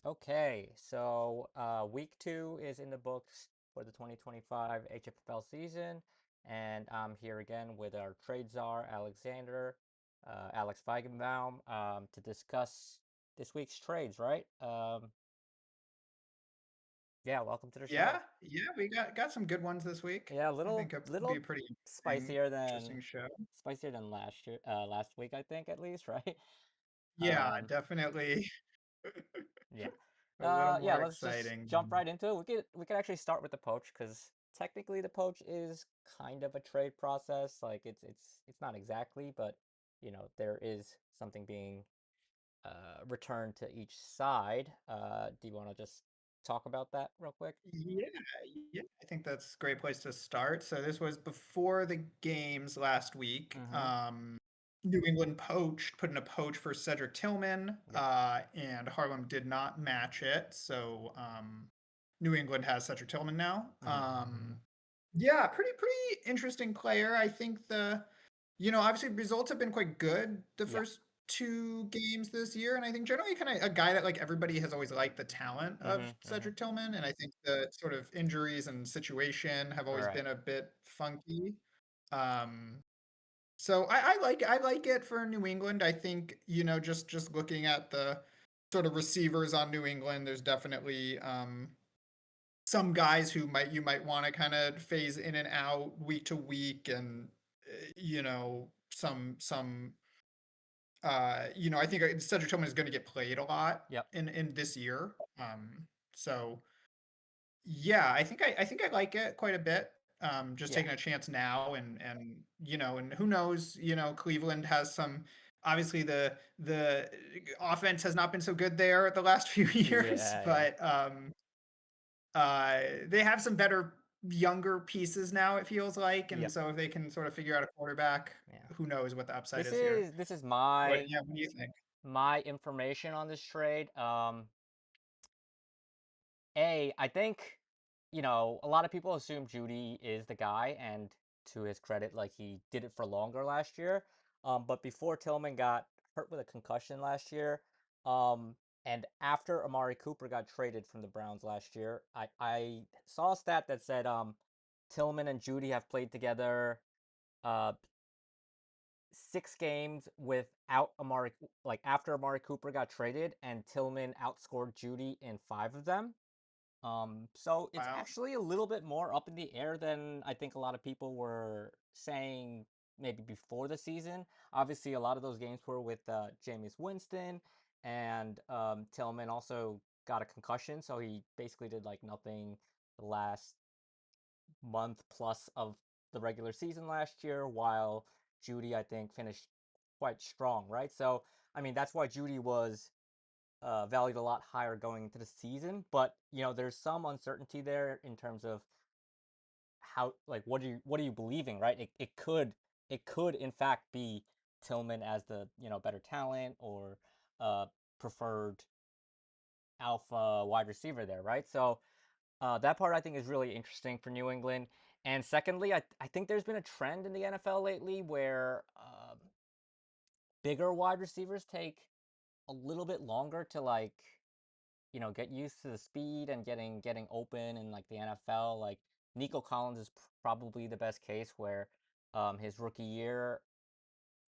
Okay, so week two is in the books for the 2025 HFFL season, and I'm here again with our trade czar, Alex Feigenbaum, to discuss this week's trades, right? Yeah, welcome to the show. Yeah, we got some good ones this week. Yeah, a I little think it'll be a little pretty spicier than interesting show. last week, I think at least, right? Yeah, Um, definitely Yeah. a little Yeah, more let's just exciting. jump right into it. We could actually start with the poach because technically the poach is kind of a trade process. Like it's not exactly, but there is something being returned to each side. Do you want to just talk about that real quick? Yeah, yeah, I think that's a great place to start. So this was before the games last week. Mm-hmm. New England put in a poach for Cedric Tillman, Yep. and Harlem did not match it. So New England has Cedric Tillman now. Mm-hmm. Yeah, pretty interesting player. I think obviously results have been quite good the Yeah. first two games this year, and I think generally kind of a guy that like everybody has always liked the talent of Mm-hmm. Mm-hmm. Cedric Tillman, and I think the sort of injuries and situation have always Right. been a bit funky. Um, so I like it for New England. I think, just looking at the sort of receivers on New England, there's definitely some guys who you might want to kind of phase in and out week to week, and I think Cedric Tillman is going to get played a lot Yep. in this year. So yeah, I think I like it quite a bit. Just Yeah. taking a chance now, and who knows, Cleveland has some, obviously the offense has not been so good there the last few years, Yeah. Yeah. but they have some better younger pieces now, it feels like, and Yep. so if they can sort of figure out a quarterback, Yeah. who knows what the upside This is here. is this is What my Yeah, what do you think? my information on this trade. I think, a lot of people assume Judy is the guy, and to his credit, like he did it for longer last year. But before Tillman got hurt with a concussion last year, um, and after Amari Cooper got traded from the Browns last year, I saw a stat that said Tillman and Judy have played together uh 6 games without Amari, like after Amari Cooper got traded, and Tillman outscored Judy in 5 of them. So it's Wow. actually a little bit more up in the air than I think a lot of people were saying maybe before the season. Obviously, a lot of those games were with Jameis Winston, and Tillman also got a concussion, so he basically did like nothing the last month plus of the regular season last year, while Judy, I think, finished quite strong, right? So, I mean, that's why Judy was valued a lot higher going into the season. But there's some uncertainty there in terms of how, like, what are you believing, right? It could in fact be Tillman as the better talent or uh, preferred alpha wide receiver there, right? So that part I think is really interesting for New England. And secondly, I think there's been a trend in the NFL lately where bigger wide receivers take a little bit longer to like get used to the speed and getting open in like the NFL. Like Nico Collins is probably the best case where his rookie year,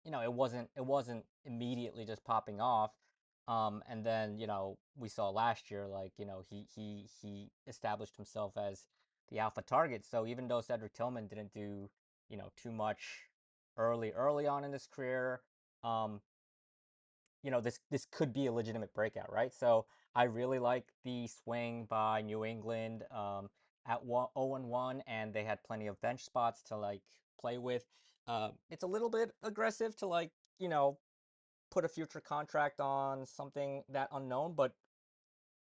it wasn't immediately just popping off. And then, we saw last year, like, he established himself as the alpha target. So even though Cedric Tillman didn't do, too much early on in his career, um, this could be a legitimate breakout, right? So I really like the swing by New England at 0-1, and they had plenty of bench spots to like play with. It's a little bit aggressive to like put a future contract on something that unknown, but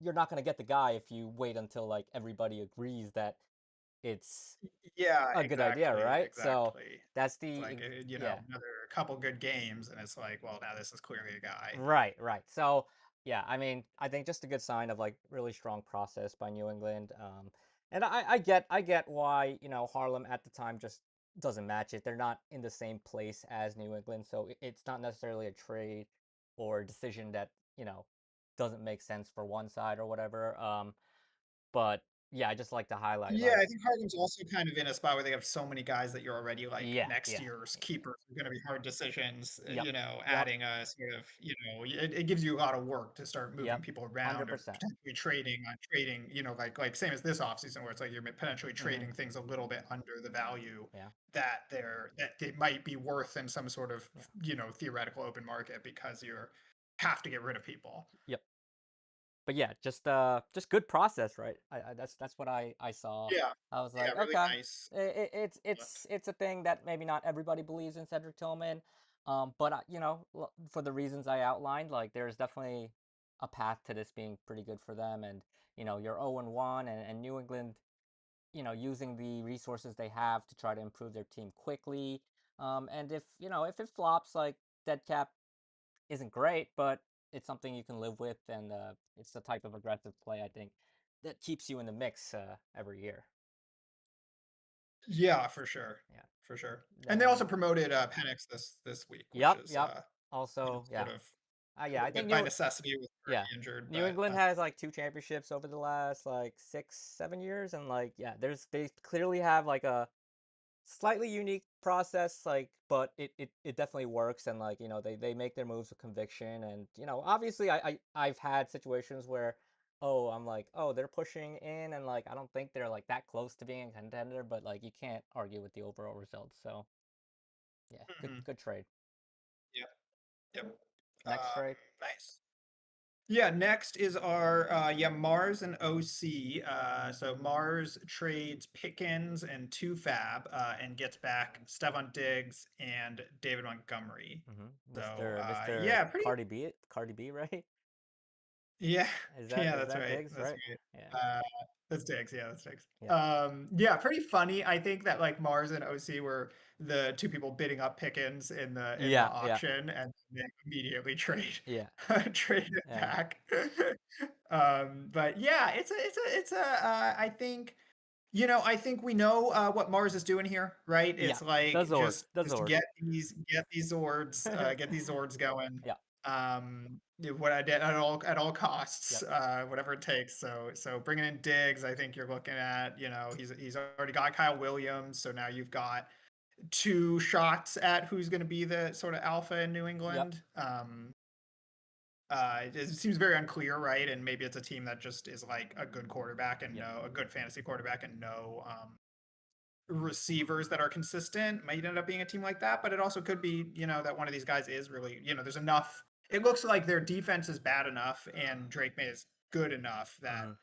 you're not going to get the guy if you wait until like everybody agrees that it's Yeah, a good idea, exactly, right? So exactly. that's It's the like, yeah. another couple good games, and it's like, well, now this is clearly a guy. Right, right. So, yeah, I mean, I think just a good sign of like really strong process by New England. And I get why, Harlem at the time just doesn't match it. They're not in the same place as New England, so it's not necessarily a trade or a decision that, doesn't make sense for one side or whatever. But yeah, I just like to highlight Yeah, like I think Harlem's also kind of in a spot where they have so many guys that you're already like yeah, next yeah, year's y- keepers are going to be hard decisions. yep, yep, Adding a sort of, it gives you a lot of work to start moving yep, people hundred around or percent. potentially trading, like same as this offseason where it's like you're potentially Mm-hmm. trading things a little bit under the value Yeah, that they might be worth in some sort of, yeah, theoretical open market because you have to get rid of people. yep. But yeah, just good process, right? That's what I saw. Yeah, I was yeah, like, really okay, nice. it's a thing that maybe not everybody believes in Cedric Tillman, but for the reasons I outlined, like there's definitely a path to this being pretty good for them, and you're 0-1, and New England, using the resources they have to try to improve their team quickly, and if it flops, like dead cap isn't great, but it's something you can live with, and it's the type of aggressive play I think that keeps you in the mix every year. Yeah, for sure, Yeah. for sure. And they also Then, promoted Penix this week, which yep, is yep. Also, yeah, sort of a yeah. I little think bit by necessity with yeah, already injured, New but England has like two championships over the last like 6, 7 years, and like yeah, they clearly have like a slightly unique process, like, but it definitely works, and like they make their moves with conviction, and obviously I've had situations where oh I'm like oh they're pushing in, and like I don't think they're like that close to being a contender, but like you can't argue with the overall results. So yeah, good mhm, good trade. yep, yep. Next trade. Nice. Yeah, next is our Mars and OC. So Mars trades Pickens and two Fab and gets back Stephon Diggs and David Montgomery. So Mr. yeah, pretty. Cardi B, right? Yeah, Is that yeah, is that's that right. Diggs, That's right? right. Yeah, That's Diggs. Yeah, that's Diggs. yeah, Yeah, pretty funny. I think that like Mars and OC were the two people bidding up Pickens in the yeah, yeah, auction, and they immediately yeah, trade it yeah, back. But yeah, I think I think we know what Mars is doing here, right? yeah. It's The like Zord, the just Zord. get these Zords going. Yeah, What I did at all costs, yep, whatever it takes. So bringing in Diggs, I think you're looking at, he's already got Kyle Williams, so now you've got two shots at who's going to be the sort of alpha in New yep. England. It seems very unclear, right? And maybe it's a team that just is like a good quarterback and Yep. no a good fantasy quarterback and no receivers that are consistent. Might end up being a team like that, but it also could be, that one of these guys is really, there's enough. It looks like their defense is bad enough and Drake May is good enough that Mhm.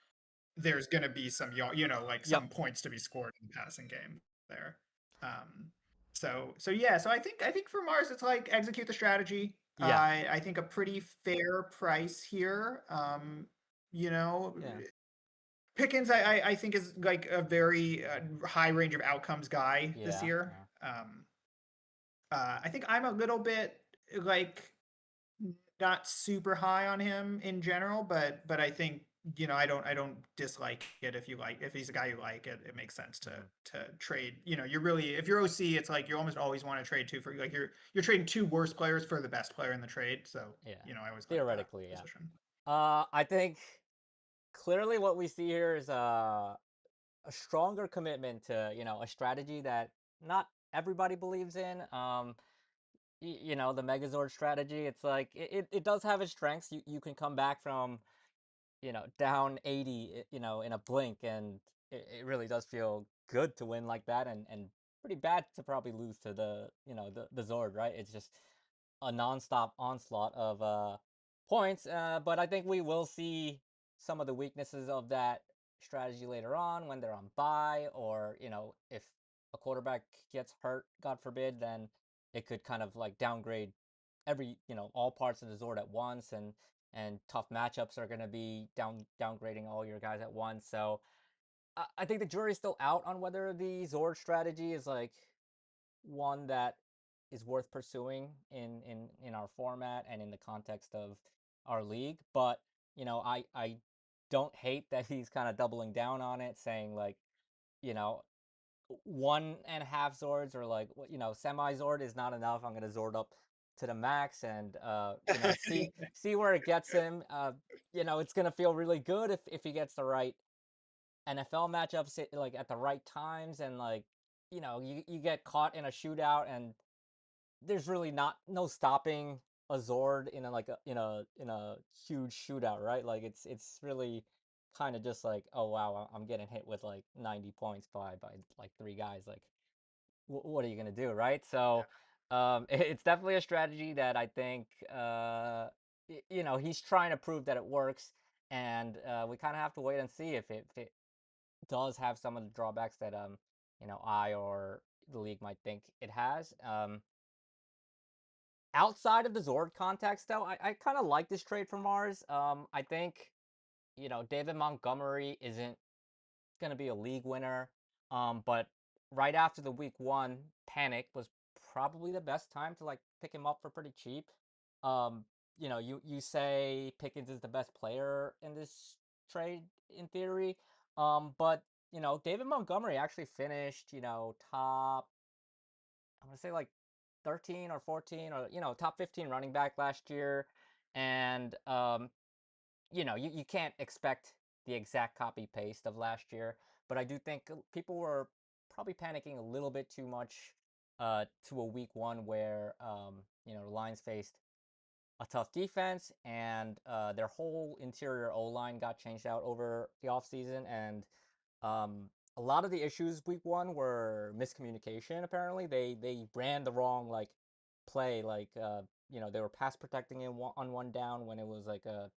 there's going to be some, like Yep. some points to be scored in the passing game there. So yeah, so I think for Mars it's like execute the strategy. Yeah. I think a pretty fair price here. You know, Yeah. Pickens, I think is like a very high range of outcomes guy this Yeah. year. Yeah. I think I'm a little bit like not super high on him in general, but I think I don't dislike it if he's a guy you like it. It makes sense to Mhm. trade. You're really if you're OC, it's like you almost always want to trade two for like you're trading two worst players for the best player in the trade. So Yeah. I always like that Theoretically, yeah. position. I think clearly what we see here is a stronger commitment to a strategy that not everybody believes in. The Megazord strategy. It's like it does have its strengths. You can come back from down 80, in a blink, and it really does feel good to win like that, and pretty bad to probably lose to the Zord, right? It's just a nonstop onslaught of points. But I think we will see some of the weaknesses of that strategy later on when they're on bye, or if a quarterback gets hurt, God forbid, then it could kind of like downgrade all parts of the Zord at once, and tough matchups are going to be downgrading all your guys at once. So I think the jury's still out on whether the Zord strategy is like one that is worth pursuing in our format and in the context of our league. But I don't hate that he's kind of doubling down on it, saying like you know 1.5 Zords, or like semi Zord is not enough. I'm gonna Zord up to the max, and see where it gets him. it's gonna feel really good if he gets the right NFL matchups like at the right times, and like you get caught in a shootout, and there's really not no stopping a Zord in a like a in a huge shootout, right? Like it's really kind of just like, oh wow, I'm getting hit with like 90 points by like three guys. Like what are you gonna do, right? So it's definitely a strategy that I think he's trying to prove that it works, and we kind of have to wait and see if it does have some of the drawbacks that I or the league might think it has. Outside of the Zord context, though, I kind of like this trade from Mars. I think David Montgomery isn't going to be a league winner. But right after the week 1 panic was probably the best time to like pick him up for pretty cheap. Um, you say Pickens is the best player in this trade in theory. But David Montgomery actually finished, top, I'm gonna say like 13 or 14 or top 15 running back last year. And you can't expect the exact copy paste of last year, but I do think people were probably panicking a little bit too much to a week 1 where the Lions faced a tough defense, and their whole interior O line got changed out over the offseason. And a lot of the issues week 1 were miscommunication. Apparently, they ran the wrong like play, like they were pass protecting it on one down when it was like a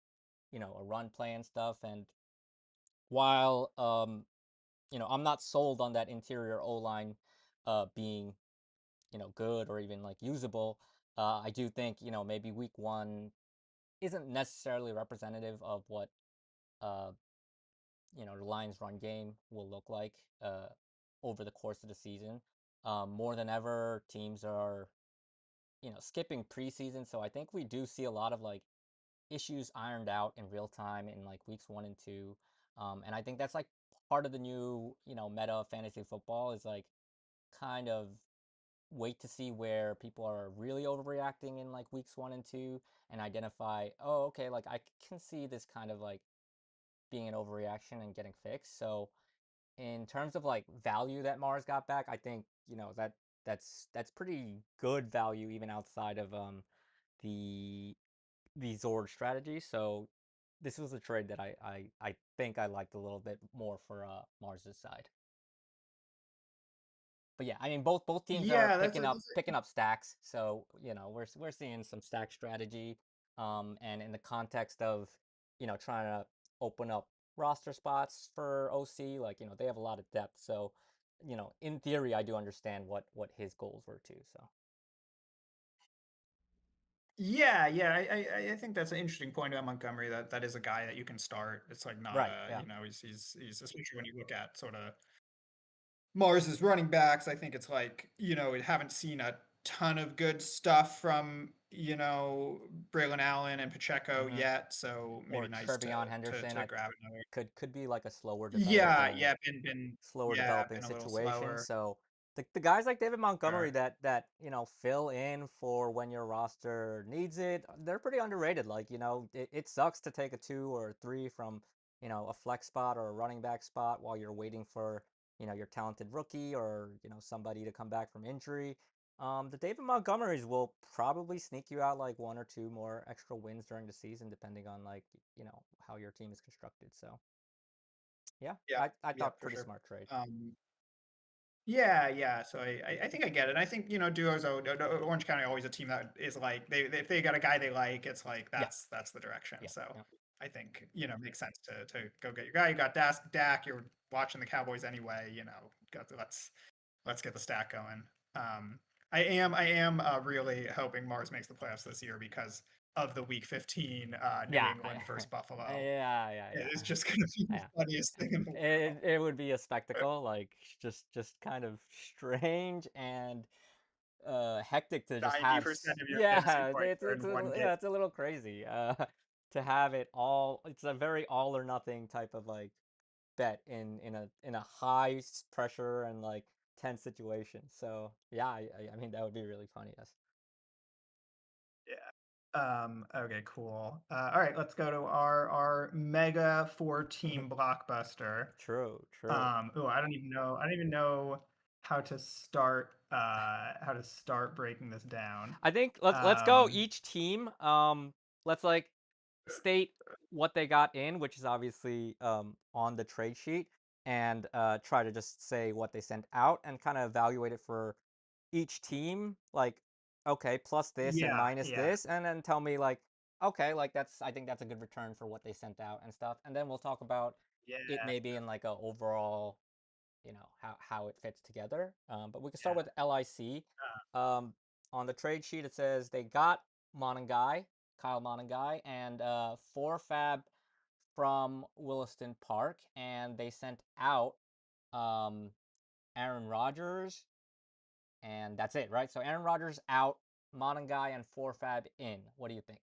run play and stuff. And while I'm not sold on that interior O line being good or even like usable, I do think maybe week 1 isn't necessarily representative of what uh the Lions run game will look like over the course of the season. More than ever, teams are skipping preseason, so I think we do see a lot of like issues ironed out in real time in like weeks 1 and 2. And I think that's like part of the new, meta of fantasy football is like kind of wait to see where people are really overreacting in like weeks 1 and 2 and identify, oh, okay, like I can see this kind of like being an overreaction and getting fixed. So in terms of like value that Mars got back, I think, that's pretty good value even outside of the the Zord strategy. So this was a trade that I think I liked a little bit more for Mars's side. But yeah, I mean both teams are Yeah, that's picking up stacks. So we're seeing some stack strategy, and in the context of trying to open up roster spots for OC, like they have a lot of depth. So in theory, I do understand what his goals were too. So yeah, yeah. I think that's an interesting point about Montgomery. That is a guy that you can start. It's like not right, a yeah. he's especially when you look at sort of Mars's running backs. I think it's like we haven't seen a ton of good stuff from Braylon Allen and Pacheco hmm yet. So maybe Or nice Trevion to Henderson, to I grab another. could be like a Yeah, yeah, been slower developing a little situation. slower. So the guys like David Montgomery Sure. that fill in for when your roster needs it, they're pretty underrated. Like it sucks to take a 2 or 3 from a flex spot or a running back spot while you're waiting for your talented rookie or somebody to come back from injury. The David Montgomerys will probably sneak you out like 1 or 2 more extra wins during the season, depending on like how your team is constructed. So yeah, Yeah, I yeah, thought for pretty sure. smart trade. Yeah, yeah. So I think I get it. I think duos. Orange County always a team that is like if they got a guy they like, it's like Yeah, that's the direction. yeah, So yeah. I think makes sense to go get your guy. You got Dak. You're watching the Cowboys anyway. Let's get the stack going. Um, I am really hoping Mars makes the playoffs this year because of the Week 15 New Yeah, England versus Buffalo. yeah, yeah, It's yeah. just gonna be the Yeah. funniest thing in the world. It would be a spectacle, like just kind of strange and hectic to just have 90% of your fantasy yeah, points are in one game. it's a little crazy to have it all. It's a very all or nothing type of like bet in a high pressure and like tense situation. So yeah, I mean that would be really funny. Yes. Yeah. Okay, cool. All right, let's go to our mega four team blockbuster. True, true. Oh, I don't even know how to start breaking this down. I think let's go Um, each team. Let's like state what they got in, which is obviously on the trade sheet, and try to just say what they sent out and kind of evaluate it for each team. Like, okay, plus this and yeah, minus yeah, this, and then tell me like, okay, like I think that's a good return for what they sent out and stuff. And then we'll talk about it yeah. maybe in like a overall, how it fits together. But we can start with LIC. Um, on the trade sheet, it says they got Monangai, Kyle Monangai, and four fab from Williston Park, and they sent out um, Aaron Rodgers, and that's it, right? So Aaron Rodgers out, Monangai and four fab in. What do you think?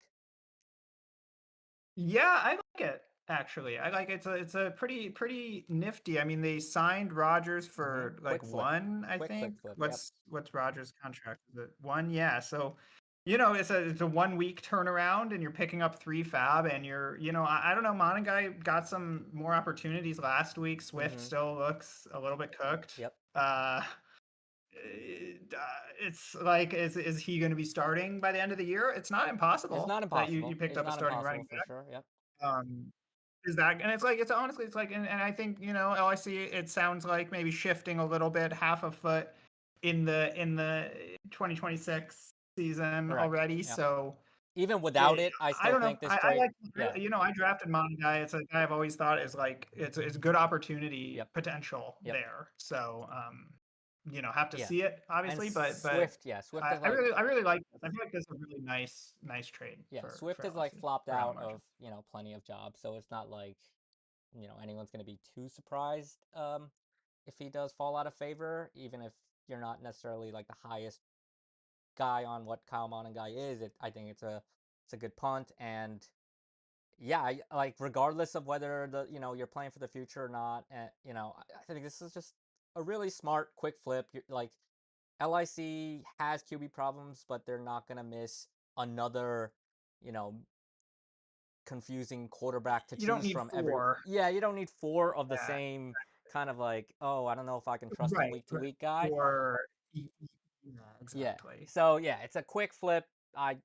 Yeah, I like it actually. I like it's a pretty nifty. I mean, they signed Rogers for like Quick flip, one, I quick think. flip. Yep. What's Rogers' contract? Is it one? Yeah. So, it's a 1 week turnaround, and you're picking up three fab, and I don't know. Monaghan got some more opportunities last week. Swift Mm-hmm. still looks a little bit cooked. Yep. Uh, it's like, is he going to be starting by the end of the year? It's not It's impossible not that you impossible. picked It's up a not starting impossible running for sure. Yep. um, is that and it's honestly it's like and I think LIC it sounds like maybe shifting a little bit half a foot in the 2026 season Correct. already. Yep. So Even without it, it, I I still don't know. think this trade. Yeah. I drafted Monday. It's a guy I've always thought is like it's good opportunity Yep. potential Yep. there. So have to Yeah. see it And obviously, but Swift, yeah, Swift is I really like this. I feel like this is a really nice trade yeah, for Swift is like LIC flopped for Alan out Margin. of, plenty of jobs, so it's not like, anyone's going to be too surprised if he does fall out of favor, even if you're not necessarily like the highest guy on what Kyle Monangai is. I think it's a good punt, and yeah, like regardless of whether you're playing for the future or not, I think this is just a really smart quick flip. Like LIC has QB problems, but they're not gonna miss another, you know, confusing quarterback to You don't choose need from every. four. Yeah, you don't need four of the Yeah, same kind of like, oh, I don't know if I can trust him right, week to right. week guy. Or yeah, Yeah. exactly. So yeah, it's a quick flip. I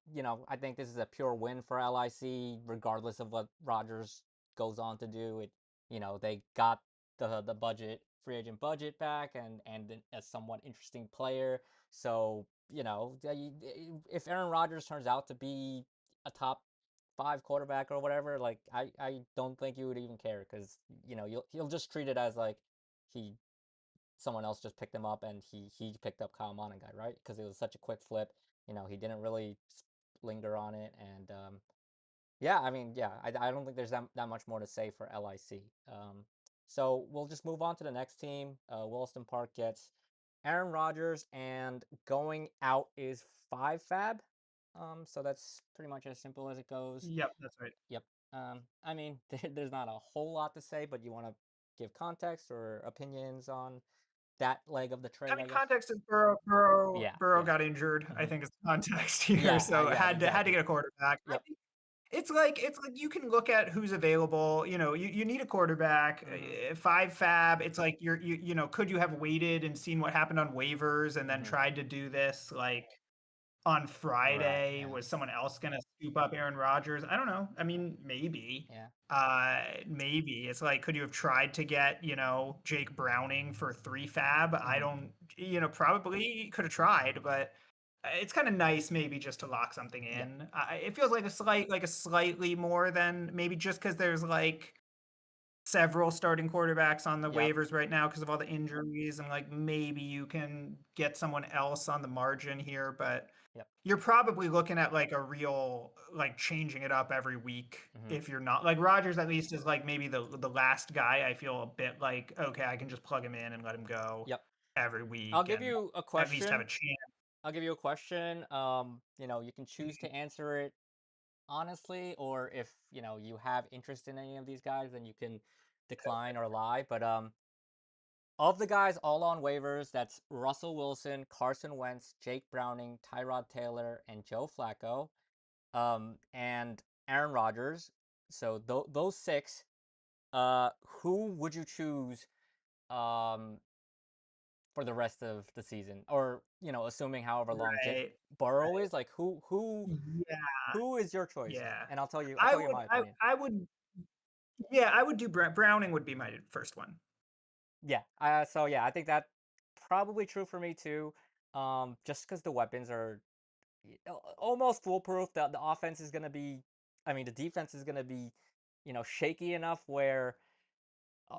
think this is a pure win for LIC, regardless of what Rogers goes on to do. They got the budget, free agent budget back, and a somewhat interesting player. So if Aaron Rodgers turns out to be a top five quarterback or whatever, like I don't think you would even care because he'll just treat it as like he someone else just picked him up and he picked up Kyle Monaghan, right? Because it was such a quick flip. He didn't really linger on it, and yeah, I mean, yeah, I don't think there's that much more to say for LIC. So we'll just move on to the next team. Williston Park gets Aaron Rodgers, and going out is five fab. So that's pretty much as simple as it goes. Yep, that's right. Yep. I mean, there's not a whole lot to say, but you want to give context or opinions on that leg of the I trade, mean, I guess. context is Yeah, Burrow yeah. got injured. I Hmm. think it's context here, Yeah, so yeah, had to exactly. get a quarterback. I Yep. think it's like you can look at who's available. You need a quarterback. Hmm. Five fab. It's like could you have waited and seen what happened on waivers and then Hmm. tried to do this like on Right. Friday? Yeah. Was someone else gonna scoop up Aaron Rodgers? I don't know. I mean, maybe. Yeah. Maybe. It's like, could you have tried to get, Jake Browning for three fab? I Hmm. don't, probably could have tried, but it's kind of nice maybe just to lock something Yep. in. It feels like a slightly more than maybe just because there's like several starting quarterbacks on the Yep. waivers right now because of all the injuries, and like maybe you can get someone else on the margin here, but Yep. you're probably looking at like a real like changing it up every week Hmm. if you're not like Rogers at least is like maybe the last guy I feel a bit like okay, I can just plug him in and let him go Yep. every I'll week give and you a at least have a question. chance. I'll give you a question. You can choose to answer it honestly, or if you have interest in any of these guys, then you can decline or lie. But of the guys all on waivers, that's Russell Wilson, Carson Wentz, Jake Browning, Tyrod Taylor, and Joe Flacco. and Aaron Rodgers. So those six, who would you choose um, for the rest of the season, or assuming however long Right. Burrow Right. is, like Yeah. who is your choice? Yeah. And I'll I tell you would my opinion. I would yeah, I would do Browning would be my first one. Yeah. So yeah, I think that probably true for me too. Just because the weapons are almost foolproof. The offense is gonna be, I mean, the defense is gonna be, shaky enough where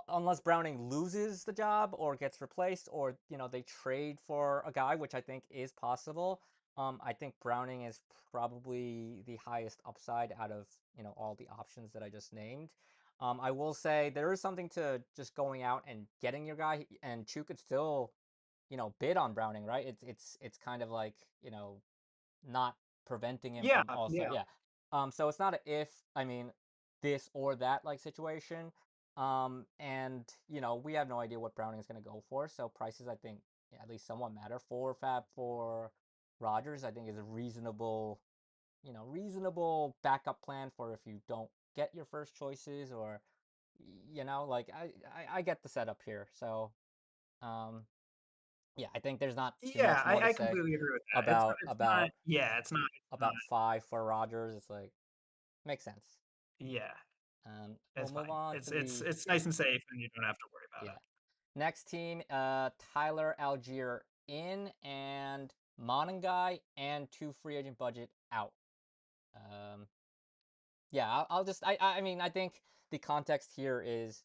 unless Browning loses the job or gets replaced, or they trade for a guy, which I think is possible. I think Browning is probably the highest upside out of all the options that I just named. I will say there is something to just going out and getting your guy, and Chu could still bid on Browning, right? It's kind of like not preventing him Yeah, from also, yeah. yeah. So it's not a if, I mean, this or that like situation. And we have no idea what Browning is going to go for. So prices, I think, yeah, at least somewhat matter. For Fab for Rogers, I think is a reasonable backup plan for if you don't get your first choices, or like I get the setup here. So um, yeah, I think there's not too Yeah, much more to I say completely agree with that. about It's not yeah, it's not about five for Rogers. It's like makes sense. yeah, We'll it's move fine. on to the It's nice and safe and you don't have to worry about yeah it. next team. Tyler Algier in, and Monangai and two free agent budget out. Um, yeah, I'll just I mean I think the context here is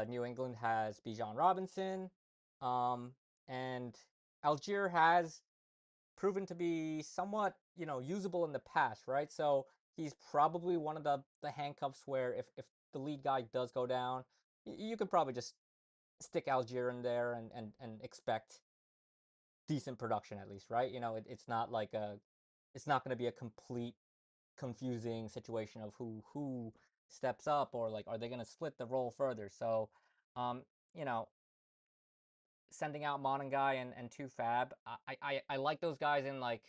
New England has Bijan Robinson, um, and Algier has proven to be somewhat, usable in the past, right? So he's probably one of the handcuffs where if the lead guy does go down, you could probably just stick Algier in there and expect decent production at least, right? It's not like it's not going to be a complete confusing situation of who steps up, or like are they going to split the role further. So, um, you know, sending out Monangai and two Fab. I like those guys in like,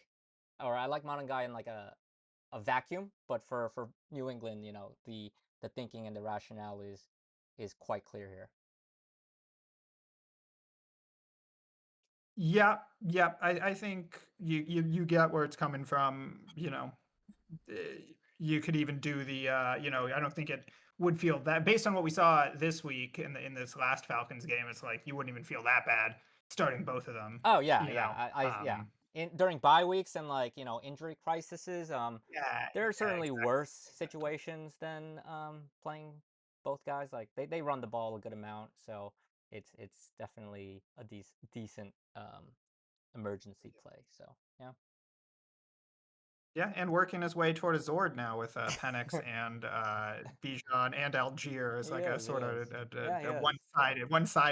or I like Monangai in like a vacuum, but for New England, the thinking and the rationale is quite clear here. Yeah, yeah, I think you get where it's coming from, uh, you could even do the I don't think it would feel that based on what we saw this week in this last Falcons game, it's like you wouldn't even feel that bad starting both of them, Oh yeah, you yeah, know. yeah. In during bye weeks and like injury crises, Yeah, there are yeah, certainly exactly. worse situations than playing both guys. Like they run the ball a good amount, so it's definitely a decent emergency play. So yeah. Yeah, and working his way toward a Zord now with Penix and Bijan and Algier as like a He sort is. of Yeah, he a is. one-sided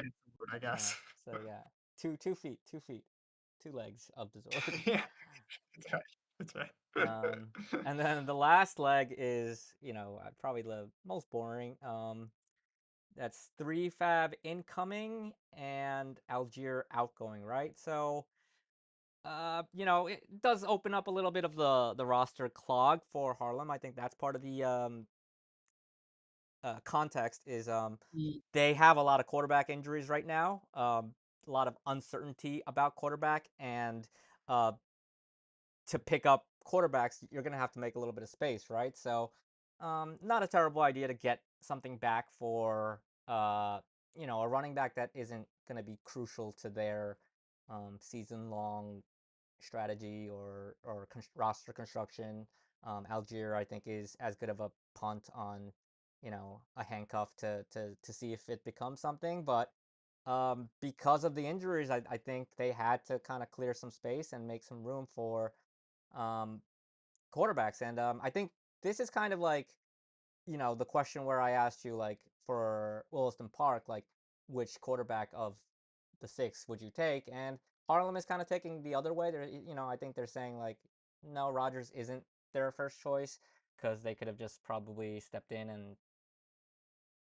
Zord, I Yeah. guess. So yeah, two feet, 2 feet, two legs of the Zord. Yeah, that's right. That's right. Um, and then the last leg is, probably the most boring. That's three Fab incoming and Algier outgoing, right? So, it does open up a little bit of the roster clog for Harlem. I think that's part of the context is Ye- they have a lot of quarterback injuries right now. A lot of uncertainty about quarterback, and uh, to pick up quarterbacks, you're going to have to make a little bit of space, right? So, not a terrible idea to get something back for, a running back that isn't going to be crucial to their season long strategy or roster construction. Algier, I think, is as good of a punt on, a handcuff to see if it becomes something. But because of the injuries, I think they had to kind of clear some space and make some room for um, quarterbacks. And I think this is kind of like, the question where I asked you, like, for Williston Park, like, which quarterback of the six would you take? And Harlem is kind of taking the other way. I think they're saying, like, no, Rogers isn't their first choice because they could have just probably stepped in and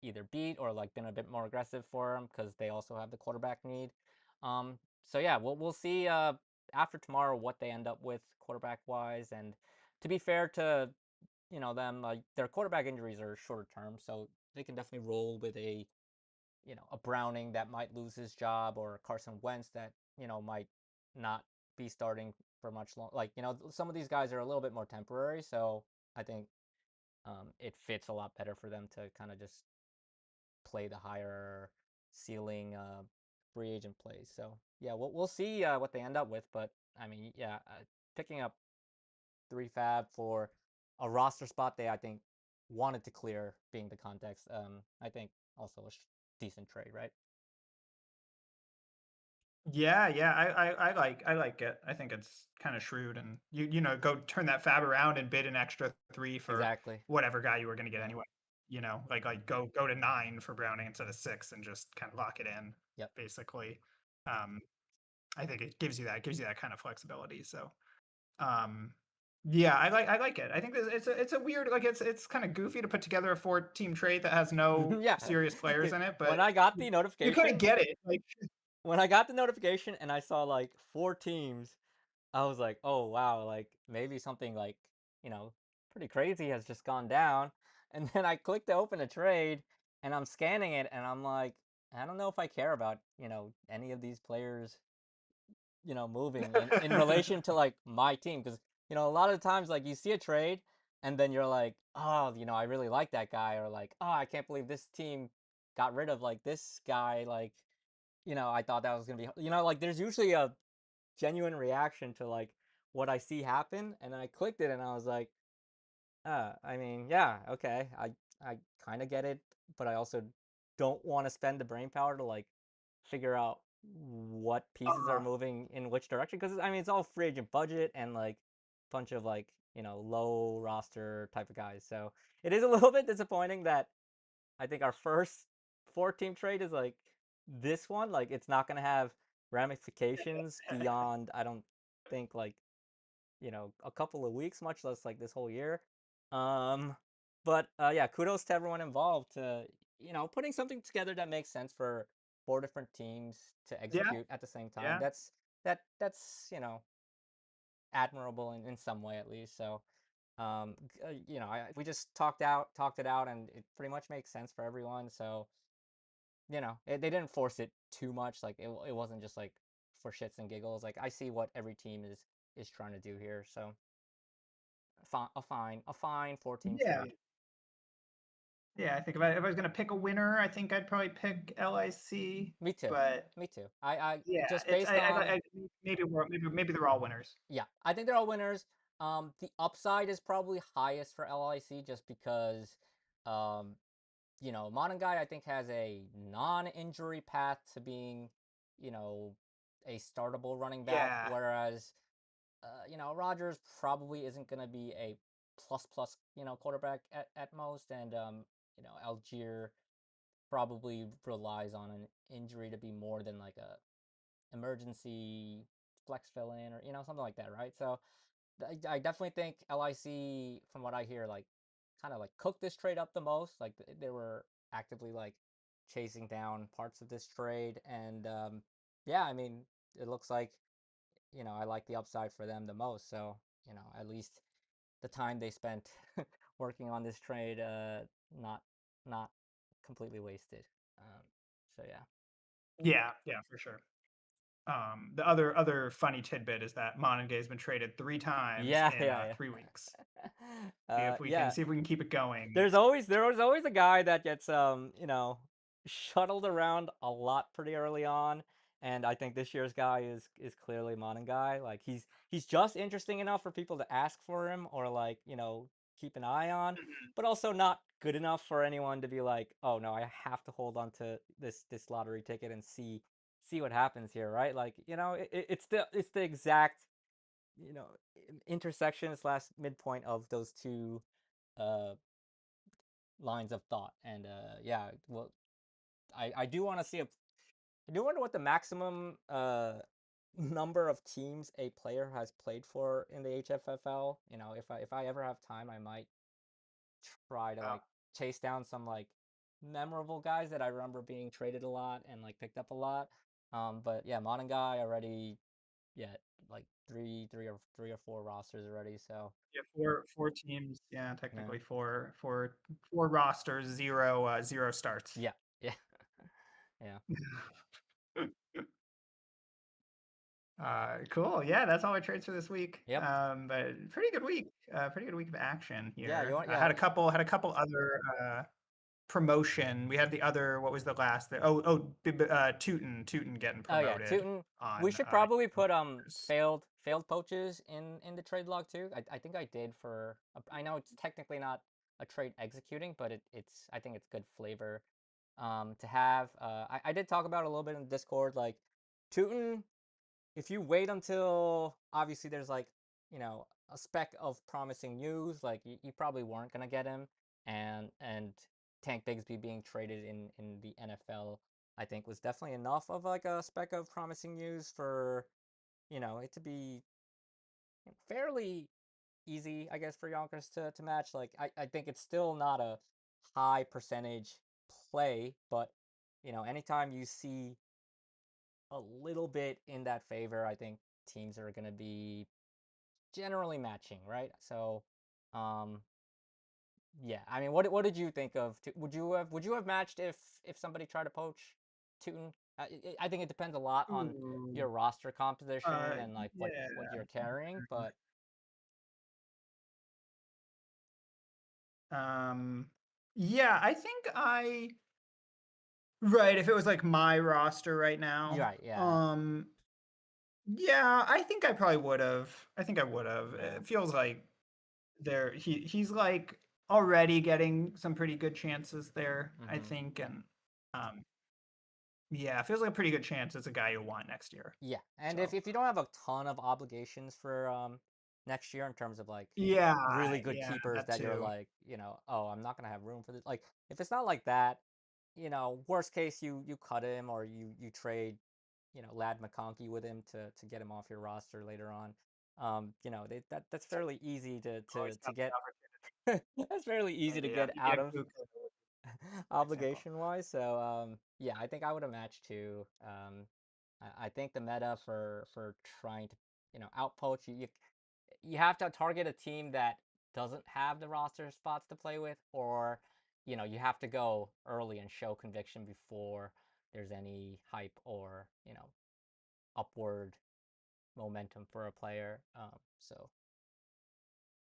either beat or like been a bit more aggressive for him because they also have the quarterback need. So yeah, we'll see after tomorrow what they end up with quarterback wise, and to be fair to them, like their quarterback injuries are shorter term, so they can definitely roll with a Browning that might lose his job, or a Carson Wentz that might not be starting for much long. Like some of these guys are a little bit more temporary, so I think it fits a lot better for them to kind of just play the higher ceiling free agent plays. So yeah, we'll see what they end up with, but I mean, yeah, picking up three fab for a roster spot they I think wanted to clear, being the context. I think also a decent trade, right? Yeah, yeah, I like it. I think it's kind of shrewd, and go turn that fab around and bid an extra three for Exactly. whatever guy you were going to get Yeah. anyway. Go to nine for Browning instead of six, and just kind of lock it in, Yep. basically. Um, I think it gives you that kind of flexibility. So, um, yeah, I like it. I think it's a weird, like, it's kind of goofy to put together a four-team trade that has no Yeah. serious players in it, When but I got the you kind of notification, get it. Like, when I got the notification and I saw like four teams, I was like, "Oh wow, like maybe something like, you know, pretty crazy has just gone down." And then I clicked to open a trade and I'm scanning it and I'm like, I don't know if I care about, any of these players, moving in relation to like my team, because a lot of times like you see a trade and then you're like, "Oh, I really like that guy," or like, "Oh, I can't believe this team got rid of like this guy, like, I thought that was going to be, like there's usually a genuine reaction to like what I see happen, and then I clicked it and I was like, I mean, yeah, okay, I kind of get it, but I also don't want to spend the brain power to like figure out what pieces are uh, moving in which direction, because I mean it's all free agent budget and like bunch of like low roster type of guys, so it is a little bit disappointing that I think our first four-team trade is like this one. Like it's not gonna have ramifications beyond, I don't think, like, a couple of weeks, much less like this whole year. Um but yeah, kudos to everyone involved to, putting something together that makes sense for four different teams to yeah, execute at the same time. yeah. That's admirable in some way at least. So we just talked it out, and it pretty much makes sense for everyone. So they didn't force it too much. Like it wasn't just like for shits and giggles. Like I see what every team is trying to do here. So a fine 14 Yeah. trade. Yeah, I think if I was gonna pick a winner, I think I'd probably pick LIC. Me too. But Me too. I yeah, just it's based on, maybe they're all winners. yeah, I think they're all winners. The upside is probably highest for LIC just because um Monangai, I think, has a non-injury path to being, you know, a startable running back, Yeah, whereas, Rogers probably isn't going to be a plus plus, quarterback at most, and Algier probably relies on an injury to be more than like a emergency flex fill in, or something like that, right? So I definitely think LIC, from what I hear, like kind of like cooked this trade up the most. Like they were actively like chasing down parts of this trade, and yeah, I mean, it looks like I like the upside for them the most. So at least the time they spent working on this trade, not not completely wasted. Um, so yeah, yeah, yeah, for sure. The other funny tidbit is that Monengay's been traded three times yeah, in yeah, 3 weeks. yeah. See if we can Yeah. see if we can keep it going. There was always a guy that gets shuttled around a lot pretty early on, and I think this year's guy is clearly Monin guy. Like he's just interesting enough for people to ask for him, or like keep an eye on, Mhm. but also not good enough for anyone to be like, oh no, I have to hold on to this lottery ticket and see what happens here, right? Like it's the exact you know intersection slash midpoint of those two uh lines of thought. And yeah, well, I do want to see, I do wonder what the maximum number of teams a player has played for in the HFFL. If I ever have time, I might try to Oh, like chase down some like memorable guys that I remember being traded a lot and like picked up a lot. But yeah, Moningai already, yeah, like three or four rosters already. So Yeah, four teams. Yeah, yeah, technically four rosters, zero starts. yeah, yeah, yeah, Cool. Yeah, that's all my trades for this week. yep, But pretty good week. Pretty good week of action yeah. You here. want I yeah. had a couple other promotion. We had the other. What was the last? Tootin getting Oh yeah, promoted Tootin. We on should probably put yours. failed poaches in the trade log too. I think I did for. I know it's technically not a trade executing, but it's I think it's good flavor to have. I did talk about it a little bit in Discord. Like Tootin, if you wait until obviously there's like a speck of promising news, like you probably weren't gonna get him, and Tank Bigsby being traded in the NFL, I think was definitely enough of like a speck of promising news for it to be fairly easy, I guess, for Yonkers to match. Like I think it's still not a high percentage play, but anytime you see a little bit in that favor, I think teams are going to be generally matching, right? So, um, yeah. I mean, what did you think of? Would you have matched if somebody tried to poach Tootin? I think it depends a lot on Ooh. your roster composition and like Yeah. what you're carrying, but Um, yeah, I think right, if it was like my roster right you're now. right. Yeah, Yeah, I think I probably would have. I think I would have. yeah. It feels like he's like already getting some pretty good chances there, I Hmm. think. And um yeah, it feels like a pretty good chance it's a guy you want next year. Yeah, and So if you don't have a ton of obligations for next year in terms of like yeah, really good yeah, keepers that that you're too. like, oh, I'm not gonna have room for this. Like if it's not like that, worst case you cut him or you trade, Lad McConkey with him to get him off your roster later on. That's So fairly easy always to got the get. opportunity. That's fairly easy to get Yeah, out of Puka, good example. obligation wise. So yeah, I think I would have matched too. I think the meta for trying to outpoach you have to target a team that doesn't have the roster spots to play with, or you have to go early and show conviction before there's any hype or upward momentum for a player. So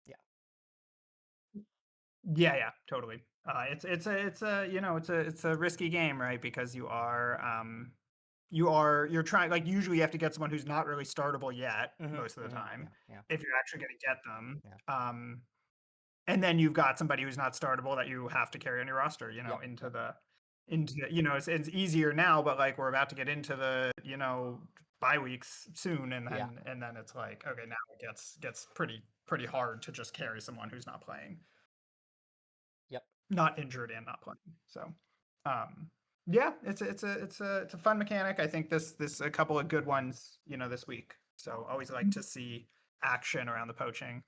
yeah. Yeah, yeah, totally. It's a it's a risky game, right? Because you're trying, like, usually you have to get someone who's not really startable yet Hmm. most of the Hmm. time Yeah. Yeah. if you're actually going to get them. Yeah. And then you've got somebody who's not startable that you have to carry on your roster, Yep. into Yep. it's easier now, but like we're about to get into the, bye weeks soon, and Yeah. then it's like, okay, now it gets pretty hard to just carry someone who's not playing, Yep. not injured and not playing. So, um, yeah, it's a fun mechanic. I think this a couple of good ones, this week. So always like to see action around the poaching.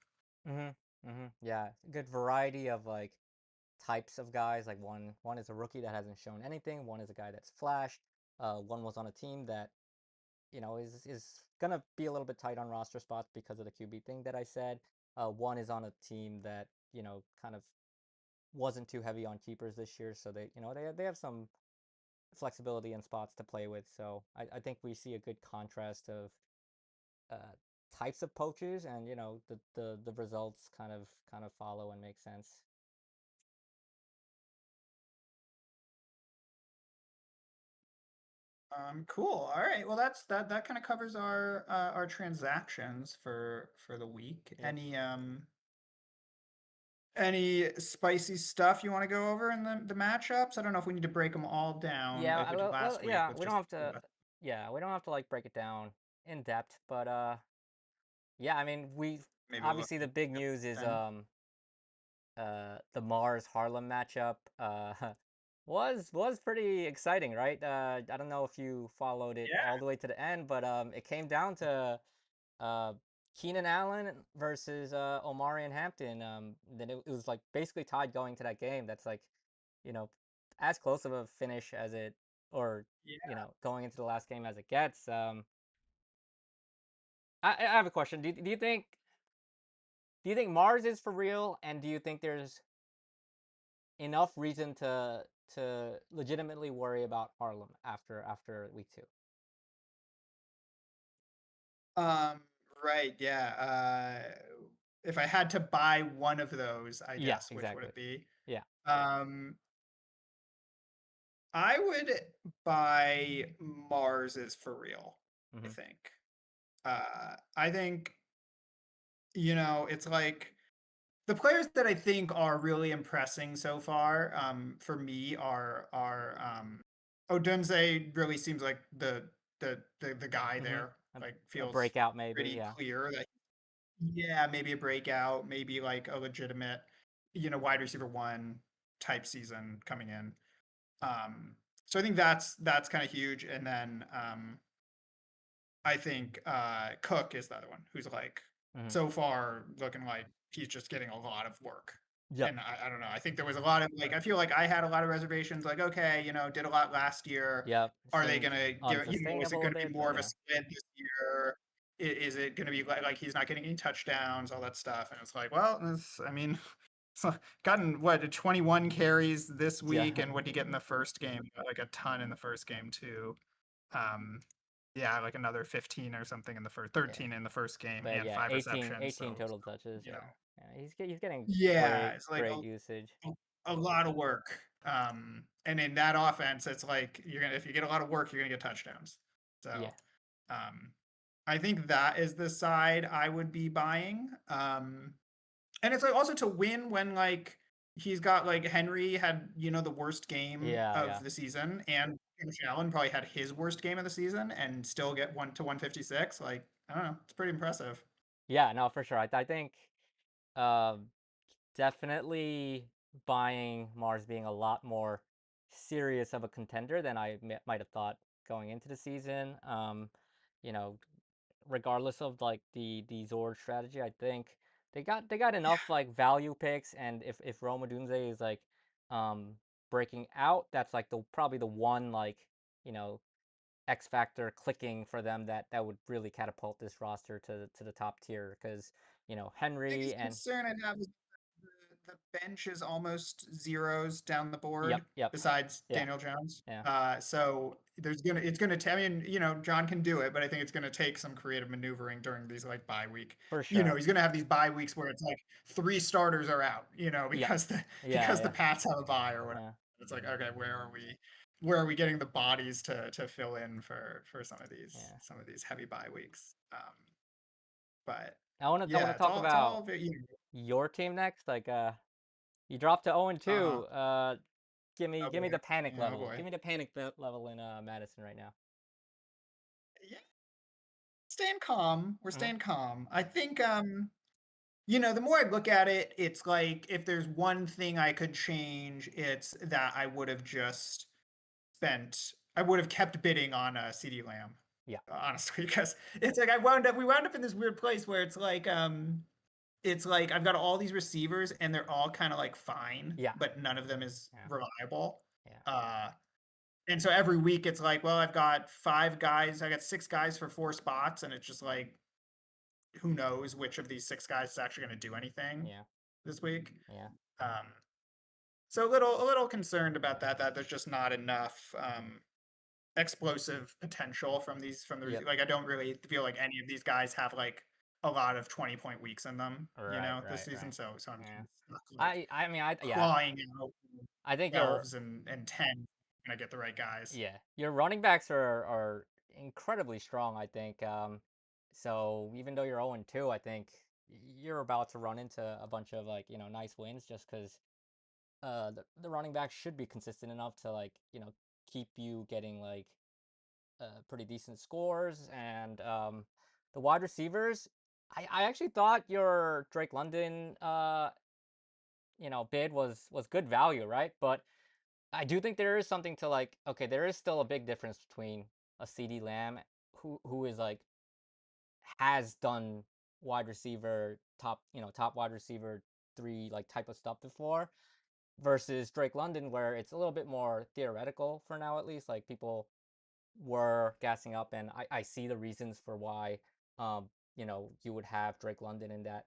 Mhm. Mhm. Yeah. Good variety of like types of guys. Like one is a rookie that hasn't shown anything. One is a guy that's flashed. One was on a team that is gonna be a little bit tight on roster spots because of the QB thing that I said. One is on a team that kind of wasn't too heavy on keepers this year, so they have some flexibility and spots to play with. So I think we see a good contrast of uh, types of poachers, and the results kind of follow and make sense. Cool. All right. Well, that kind of covers our transactions for the week. Yep. Any spicy stuff you want to go over in the matchups? I don't know if we need to break them all down Yeah, like we did last week yeah, with we don't just have to. Yeah, we don't have to like break it down in depth, but yeah, I mean, we maybe we'll obviously the big news is then. the Mars Harlem matchup was pretty exciting, right? I don't know if you followed it Yeah. all the way to the end, but it came down to uh Keenan Allen versus Omarion Hampton. Then it was like basically tied going to that game. That's like, you know, as close of a finish as it, or Yeah. going into the last game as it gets. I have a question. Do you think Mars is for real, and do you think there's enough reason to legitimately worry about Harlem after week 2? Um, right, yeah. If I had to buy one of those, I Yeah, guess, which would exactly. it be? Yeah. Um, I would buy Mars is for real, I Mhm. think. I think, it's like the players that I think are really impressing so far, for me are Odunze really seems like the guy Mhm. there. A, Like a feels breakout maybe. pretty Yeah. clear that yeah, maybe a breakout, maybe like a legitimate, wide receiver one type season coming in. So I think that's kind of huge. And then I think Cook is the other one who's like Mhm. so far looking like he's just getting a lot of work. Yep. And I don't know. I think there was a lot of like I feel like I had a lot of reservations. Like okay, did a lot last year. Yep. Are they Seemed gonna give? Is it unsustainable a gonna be bit, more but of a yeah. split this year? Is it gonna be like he's not getting any touchdowns, all that stuff? And it's like, well, I mean, so gotten what 21 carries this week, Yeah. and what do you get in the first game? Got, like a ton in the first game too. Um, yeah, like another 15 or something in the first, Yeah. 13 in the first game, But and yeah, five 18, receptions. 18 So total touches. you know, Yeah. Yeah. He's getting yeah, great it's like great usage. a lot of work. And in that offense, it's like you're gonna if you get a lot of work, you're gonna get touchdowns. Yeah. So, um, I think that is the side I would be buying. And it's like also to win when like he's got like Henry had the worst game Yeah. of Yeah. the season, and Josh Allen probably had his worst game of the season, and still get 1 to 156. Like I don't know, it's pretty impressive. Yeah. No, for sure. I think um definitely buying Mars being a lot more serious of a contender than might have thought going into the season. You know, regardless of like the Zord strategy, I think they got enough like value picks, and if Roma Dunze is like um breaking out, that's like the probably the one like you know X factor clicking for them that would really catapult this roster to the top tier because Henry Biggest and concern I'd have is the bench is almost zeros down the yep, board yep, besides yeah, Daniel Jones. yeah, So it's gonna I mean, John can do it, but I think it's gonna take some creative maneuvering during these like bye week. for sure. He's gonna have these bye weeks where it's like three starters are out, Yep, because the yeah, yeah, Pats have a bye or whatever. yeah, It's like, okay, where are we getting the bodies to fill in for yeah. some of these heavy bye weeks? But I want to yeah, talk it's about all very, your team next. Like, you dropped to 0 and uh-huh. 2. Oh Give me boy. the panic Yeah, oh level. boy. Give me the level in Madison right now. Yeah, staying calm. We're Hmm. staying calm. I think the more I look at it, it's like if there's one thing I could change, it's that I would have kept bidding on CD Lamb, Yeah, honestly, because it's like we wound up in this weird place where it's like I've got all these receivers and they're all kind of like fine, yeah, but none of them is yeah, reliable. yeah, Uh and so every week it's like, well, I've got 5 guys, I got 6 guys for 4 spots, and it's just like who knows which of these 6 guys is actually going to do anything yeah, this week. yeah, Um, so a little concerned about that there's just not enough explosive potential from yep. like I don't really feel like any of these guys have like a lot of 20-point weeks in them, Right, this right, season. right. So I'm Yeah. stuck like I mean, yeah. clawing out I think you're 12s and 10 when I get the right guys. Yeah, your running backs are incredibly strong, I think. So even though you're 0 and 2, I think you're about to run into a bunch of like, nice wins just because the running backs should be consistent enough to like, keep you getting like pretty decent scores. And the wide receivers, I actually thought your Drake London bid was good value, right? But I do think there is something to like. Okay, there is still a big difference between a CD Lamb who is like has done wide receiver top wide receiver three like type of stuff before versus Drake London where it's a little bit more theoretical for now at least. Like people were gassing up, and I see the reasons for why. you would have Drake London in that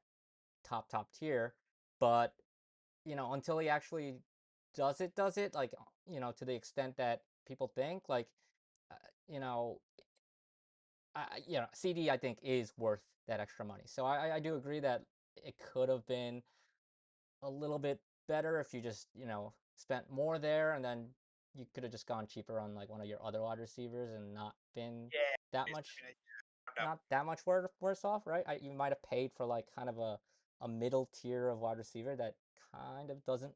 top tier. But until he actually does it, like, to the extent that people think, like, uh, you know, CD I think is worth that extra money. So I do agree that it could have been a little bit better if you just spent more there, and then you could have just gone cheaper on like one of your other wide receivers and not been Yeah, that much basically, no. not that much worse off, right? You might have paid for like kind of a middle tier of wide receiver that kind of doesn't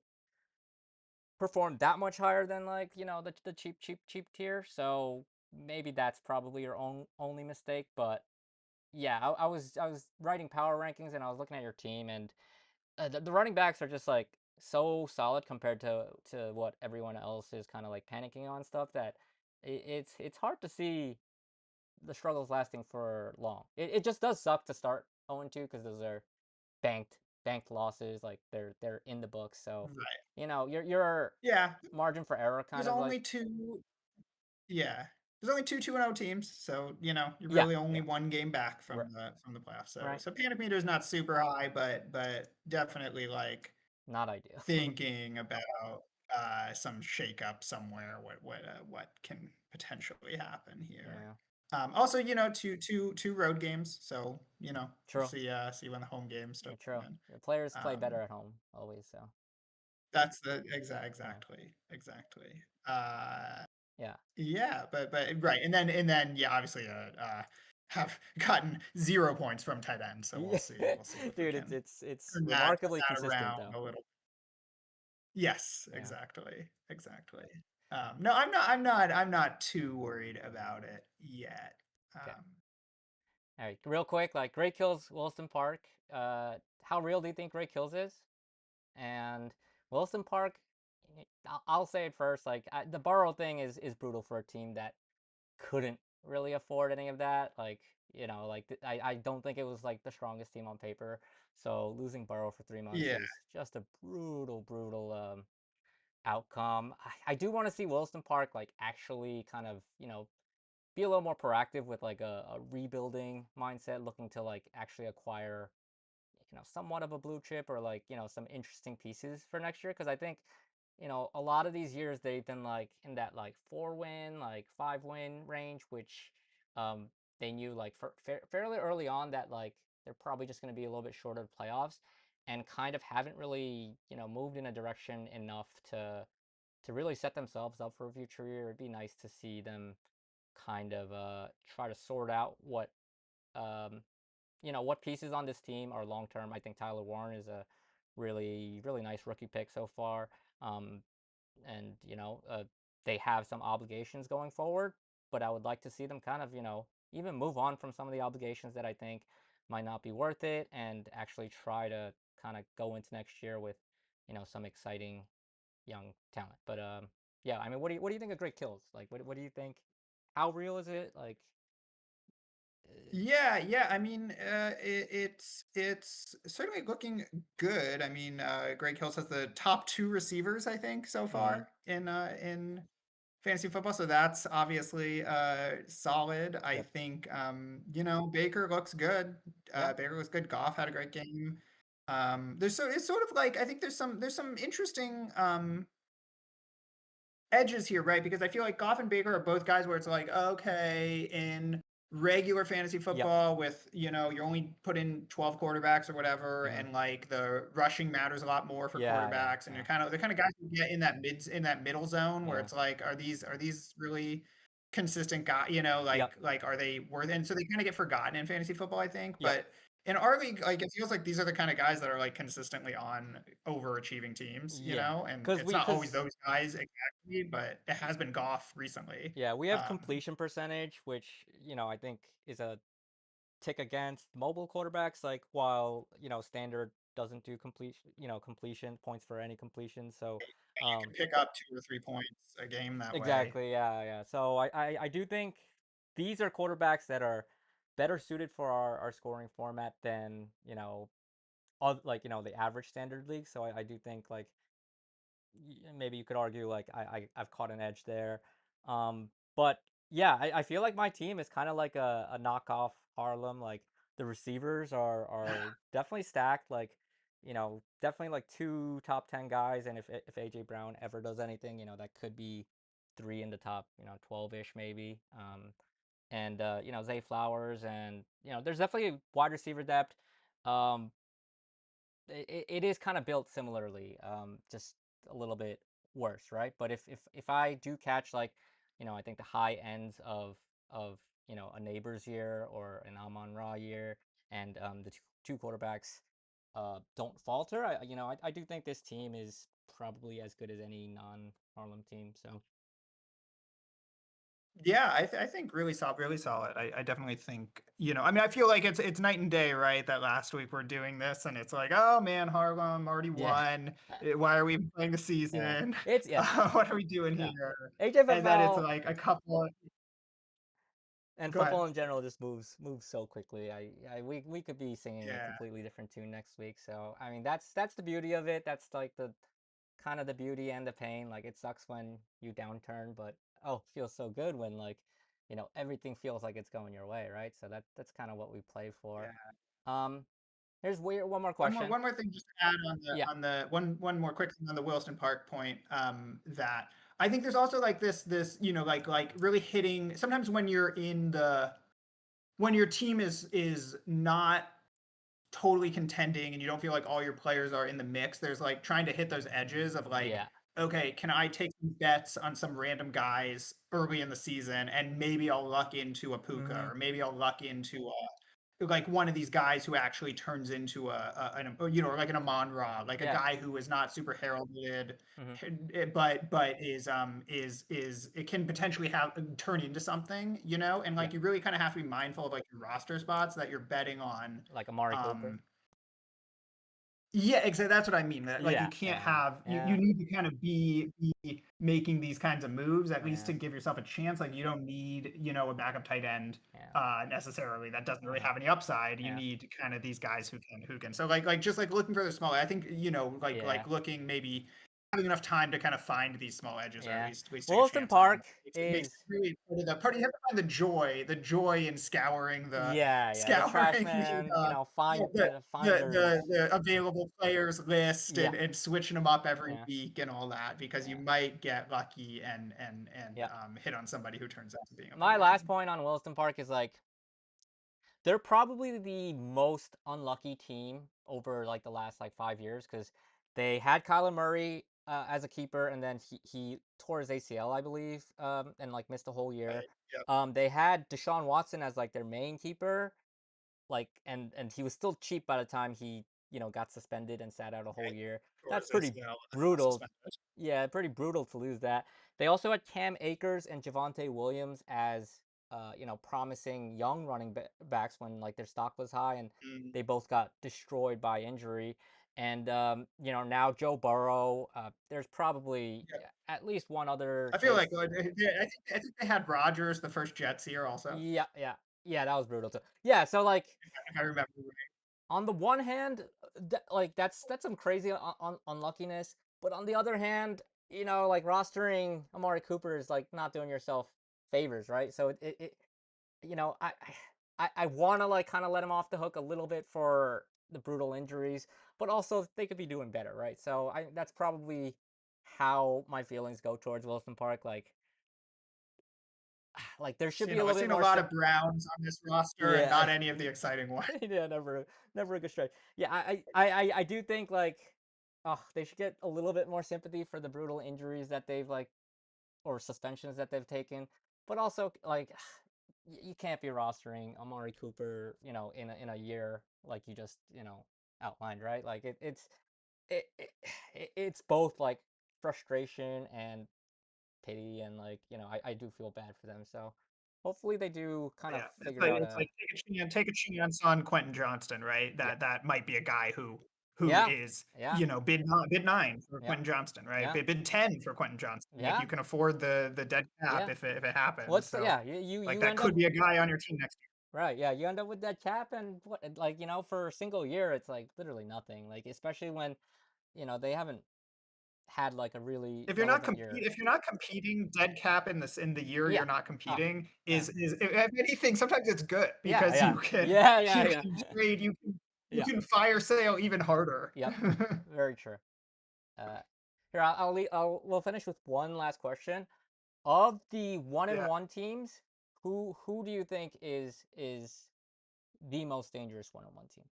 perform that much higher than like the cheap tier. So maybe that's probably your own only mistake. But yeah, I was writing power rankings and I was looking at your team, and the running backs are just like so solid compared to what everyone else is kind of like panicking on stuff that it's hard to see the struggles lasting for long. It just does suck to start 0-2 because those are banked losses. Like they're in the books. So Right. your Yeah. margin for error There's kind of like only 2 yeah. There's only 2 2-0 teams, so, you're yeah really only yeah 1 game back right, from the playoffs. So right, so panic meter is not super high, but definitely, like, not ideal. thinking about, some shakeup somewhere, what can potentially happen here. Yeah, Also, 2 road games, so, we'll true. see when the home games Yeah, start true. coming in. The players play better Um, at home always. So that's the yeah exactly. yeah. Yeah, but right, and then yeah, obviously, have gotten 0 points from tight end, so Yeah, we'll see if we dude, can it's turn remarkably that consistent around though. a little. Yes, Yeah. exactly. No, I'm not too worried about it yet. Okay. Um, All right. Real quick, like Great Kills Wilson Park. How real do you think Great Kills is? And Wilson Park, I'll say it first. Like the Burrow thing is brutal for a team that couldn't really afford any of that. Like like I don't think it was like the strongest team on paper. So losing Burrow for 3 months yeah. is just a brutal outcome. I do want to see Wilson Park like actually kind of be a little more proactive with like a rebuilding mindset, looking to like actually acquire somewhat of a blue chip or like some interesting pieces for next year. Because I think a lot of these years they've been like in that like 4 win, like 5 win range, which um they knew like fairly early on that like they're probably just going to be a little bit short of the playoffs, and kind of haven't really moved in a direction enough to really set themselves up for a future year. It'd be nice to see them kind of try to sort out um, what pieces on this team are long term. I think Tyler Warren is a really nice rookie pick so far, um, and they have some obligations going forward. But I would like to see them kind of even move on from some of the obligations that I think might not be worth it, and actually try to kind of go into next year with some exciting young talent. But yeah, I mean, what do you think of Great Kills? Like, what do you think? How real is it? Like, Yeah. I mean, it's certainly looking good. I mean, Greg Hills has the top 2 receivers, I think, so mm, far in fantasy football, so that's obviously solid. I yep, think Baker looks good. yeah, Baker looks good. Goff had a great game. It's sort of like I think there's some interesting edges here, right? Because I feel like Goff and Baker are both guys where it's like, okay, in regular fantasy yep, football with, you only put in 12 quarterbacks or whatever, mm, and like the rushing matters a lot more for yeah, quarterbacks, and they're kind of guys who get in that middle zone where yeah, it's like, are these really consistent guys, yep, like are they worth, and so they kind of get forgotten in fantasy football, I think. yep, But in our league, like it feels like these are the kind of guys that are like consistently on overachieving teams, yeah. and Cause it's we, not always cause those guys exactly, but it has been Goff recently. yeah, we have Um, completion percentage, which I think is a tick against mobile quarterbacks. Like while standard doesn't do completion points for any completion. So you um, can pick up 2 or 3 points a game that way. exactly. Yeah, yeah. So I do think these are quarterbacks that are better suited for our scoring format than like the average standard league. So I do think like maybe you could argue like I've caught an edge there. But yeah, I feel like my team is kind of like a knockoff Harlem. Like the receivers are definitely stacked. Like, definitely like two top 10 guys. And if AJ Brown ever does anything, that could be three in the top, 12-ish maybe. And Zay Flowers, and there's definitely wide receiver depth. Um, it is kind of built similarly, just a little bit worse, right? But if I do catch, like, I think the high ends of a Neighbors year or an Amon Ra year, and the two quarterbacks don't falter, I do think this team is probably as good as any non Harlem team. So Yeah, I think really solid, really solid. I definitely think, I mean, I feel like it's night and day, right? That last week we're doing this, and it's like, oh man, Harlem already yeah, won. Why are we playing the yeah, season? it's yeah, What are we doing yeah. here? And then it's HFFL like a couple. and Go ahead. football in general just moves so quickly. We could be singing a Yeah, completely different tune next week. So I mean, that's the beauty of it. That's like the kind of the beauty and the pain. Like, it sucks when you downturn, but oh, it feels so good when, like, everything feels like it's going your way, right? So that's kind of what we play for. yeah. Um, here's one more One more question. one more thing just to add Yeah, on the one more quick thing on the Wilson Park point, that I think there's also like this, like really hitting sometimes when you're in the when your team is not totally contending and you don't feel like all your players are in the mix, there's like trying to hit those edges of like, yeah, okay, can I take some bets on some random guys early in the season and maybe I'll luck into a Puka mm-hmm, or maybe I'll luck into like one of these guys who actually turns into or like an Amon Ra, like a yeah, guy who is not super heralded, mm-hmm, but is it can potentially have turn into something, and yeah, like you really kind of have to be mindful of like your roster spots that you're betting on. like Amari Cooper. um yeah, exactly. That's what I mean. That like you Yeah, can't yeah, have you yeah, need to kind of be making these kinds of moves at least yeah, to give yourself a chance. Like you don't need, a backup tight end yeah, necessarily that doesn't really yeah, have any upside. You yeah, need kind of these guys who can. So like just like looking for the small, I think, yeah, like looking maybe having enough time to kind of find these small edges or yeah. at least take a Wilson chance on them Park makes it is really part of you have to find the joy in scouring the yeah, yeah, the trash scouring the man, yeah, finders. the available players list Yeah, and switching them up every yeah, week and all that because you yeah, might get lucky and yeah. hit on somebody who turns out to being a part My of your last team. point on Wilson Park is, like, they're probably the most unlucky team over, like, the last, like, 5 years, because they had Kyler Murray as a keeper, and then he tore his ACL, I believe, and, like, missed the whole year. Right. Yep. They had Deshaun Watson as, like, their main keeper, like, and he was still cheap by the time he got suspended and sat out a whole Right. year. That's Towards pretty ACL and then brutal. suspended. Yeah, pretty brutal to lose that. They also had Cam Akers and Javonte Williams as promising young backs when, like, their stock was high, and Mm, they both got destroyed by injury. And now Joe Burrow. There's probably yep. at least one other I feel case. like I think they had Rodgers the first Jets year also, Yeah, yeah, yeah. That was brutal too. Yeah, so, like, if I remember right. on the one hand, like, that's some crazy unluckiness, but on the other hand, like, rostering Amari Cooper is, like, not doing yourself favors, right? So I want to, like, kind of let him off the hook a little bit for the brutal injuries, but also they could be doing better, right? So that's probably how my feelings go towards Wilson Park. Like there should be a I've little bit seen a more lot of Browns on this roster and yeah. not any of the exciting ones. Yeah, never a good stretch. Yeah, I do think, like, oh, they should get a little bit more sympathy for the brutal injuries that they've, like, or suspensions that they've taken, but also, like, you can't be rostering Amari Cooper, in a year like you just outlined, right? Like, it, it it's both, like, frustration and pity, and, like, I do feel bad for them. So hopefully they do kind of Yeah, figure out it's a like take a chance on Quentin Johnston, right? yeah, That might be a guy who yeah, is, yeah, bid 9 for yeah, Quentin Johnston, right? yeah, Bid 10 for Quentin Johnston. Like yeah. you can afford the dead cap Yeah. if it happens. What's the So yeah, you like you that end could up be a guy on your team next right, yeah, you end up with that cap, and what, like, for a single year it's like literally nothing. Like, especially when, they haven't had like a really If you're not relevant year. compete if you're not competing, dead cap in the year Yeah. you're not Oh, competing yeah. is if anything, sometimes it's good Yeah, because yeah. you can Yeah, yeah, you yeah. can trade, you Yeah. can fire sale even harder. Yep. Very true. Uh, Here, we'll finish with one last question. Of the one and Yeah. one teams, who do you think is the most dangerous one and one team?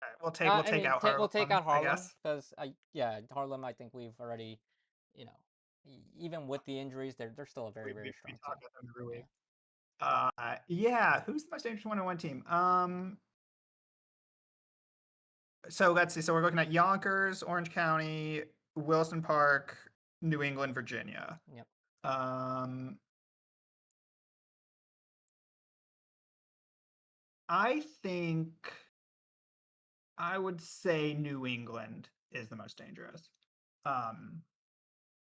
Alright, we'll I take mean, out we'll take Harlem, out I Harlem guess. because yeah, Harlem. I think we've already, you know, even with the injuries, they're still a very very We strong team. talked about them every Yeah. week. Yeah, who's the most dangerous one-on-one team? So let's see. So we're looking at Yonkers, Orange County, Wilson Park, New England, Virginia. Yep. Um, I think I would say New England is the most dangerous. Um,